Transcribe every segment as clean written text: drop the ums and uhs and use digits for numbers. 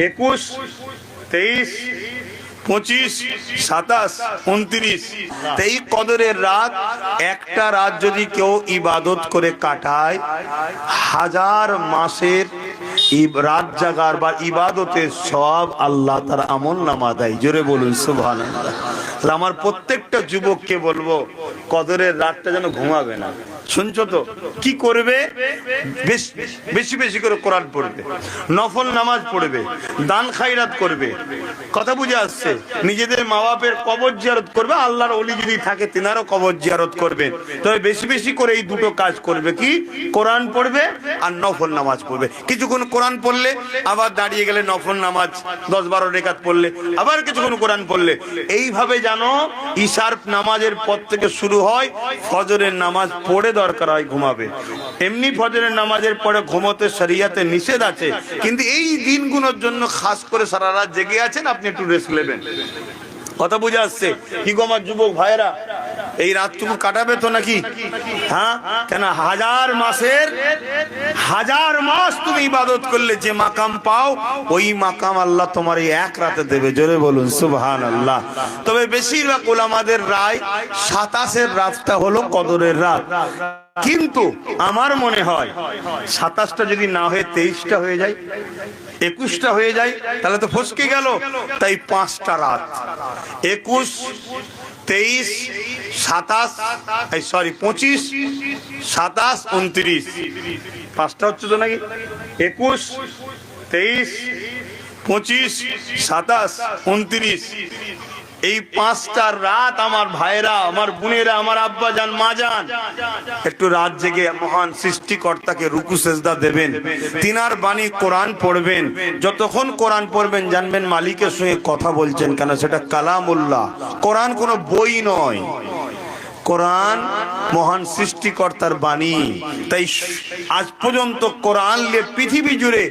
21, 23, 25, 27, 29 এই কদরের রাত, একটা রাত যদি কেউ ইবাদত করে কাটায়, 1000 মাসের রাত জাগার বা ইবাদতের সব আল্লাহ তার আমল নামা দেয়। জোরে বলুন সুবহানাল্লাহ। তাহলে আমার প্রত্যেকটা যুবককে বলবো, কদরের রাতটা যেন ঘুমাবে না। শুনছো তো? কি করবে? বেশি বেশি করে কোরআন পড়বে, নফল নামাজ পড়বে, দান খায়রাত করবে। কথা বুঝে আসছে? নিজেদের মা বাপের কবর জিয়ারত করবে, আল্লাহর ওলি যদি থাকে তিনারও কবর জিয়ারত করবেন। তবে বেশি বেশি করে এই দুটো কাজ করবে, কি? কোরআন পড়বে আর নফল নামাজ পড়বে। কিছুক্ষণ কোরআন পড়লে আবার দাঁড়িয়ে গেলে নফল নামাজ 10-12 রেকাত পড়লে, আবার কিছুক্ষণ কোরআন পড়লে। এইভাবে জানো ইশার নামাজের পর থেকে শুরু হয়, ফজরের নামাজ পড়ে দরকার হয় ঘুমাবে। এমনি ফজরের নামাজের পরে ঘুমোতে শরিয়াতে নিষেধ আছে, কিন্তু এই দিনগুলোর জন্য খাস করে সারা রাত জেগে আছেন, আপনি একটু রেস্ট নেবেন। কথা বুঝে আসছে? কি গো আমার যুবক ভাইরা, এই রাতটুকু কাটাবে তো নাকি? হ্যাঁ, কেন 1000 মাসের 1000 মাস তুমি ইবাদত করলে যে মাকাম পাও, ওই মাকাম আল্লাহ তোমার এই এক রাতে দেবে। জোরে বলুন সুবহানাল্লাহ। তবে বেশিরভাগ উলামাদের রায় 27-এর রাতটা হলো কদরের রাত। কিন্তু আমার মনে হয় 27টা যদি না হয়ে 23টা হয়ে যায়, 21টা হয়ে যায়, তাহলে তো ফসকে গেল। তাই 5টা রাত, 21, 23, 27, 25, 27, 29, 5টা হচ্ছে তো নাকি? 21, 23, 25, 27, 29 এই 5টা রাত আমার ভাইরা, আমার বোনেরা, আমার আব্বা জান, মা জান, একটু রাত জেগে মহান সৃষ্টিকর্তাকে রুকু সেজদা দেবেন, তিনার বাণী কোরআন পড়বেন। যতক্ষণ কোরআন পড়বেন জানবেন মালিকের সঙ্গে কথা বলছেন, কেন সেটা কালামুল্লাহ। কোরআন কোনো বই নয়, কোরআন মহান সৃষ্টিকর্তার বাণী। তাই আজ পর্যন্ত কোরআন নিয়ে পৃথিবী জুড়ে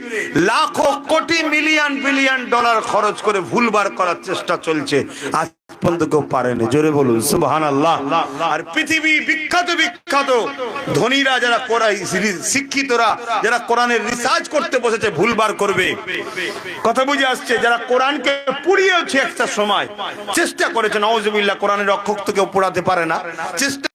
লাখো কোটি মিলিয়ন বিলিয়ন ডলার খরচ করে ভুলবার করার চেষ্টা চলছে, আজ পর্যন্ত কেউ পারেনি। জোরে বলুন সুবহানাল্লাহ। আর পৃথিবী বিখ্যাত বিখ্যাত ধনীরা, যারা শিক্ষিতরা, যারা কোরআনের রিসার্চ করতে বসেছে, ভুলবার করবে। কথা বুঝে আসছে? যারা কোরআনকে পুড়িয়েছে একটা সময়, চেষ্টা করেছে, নাউজুবিল্লাহ, কোরআনের অক্ষর তো কেউ পোড়াতে পারে না, চেষ্টা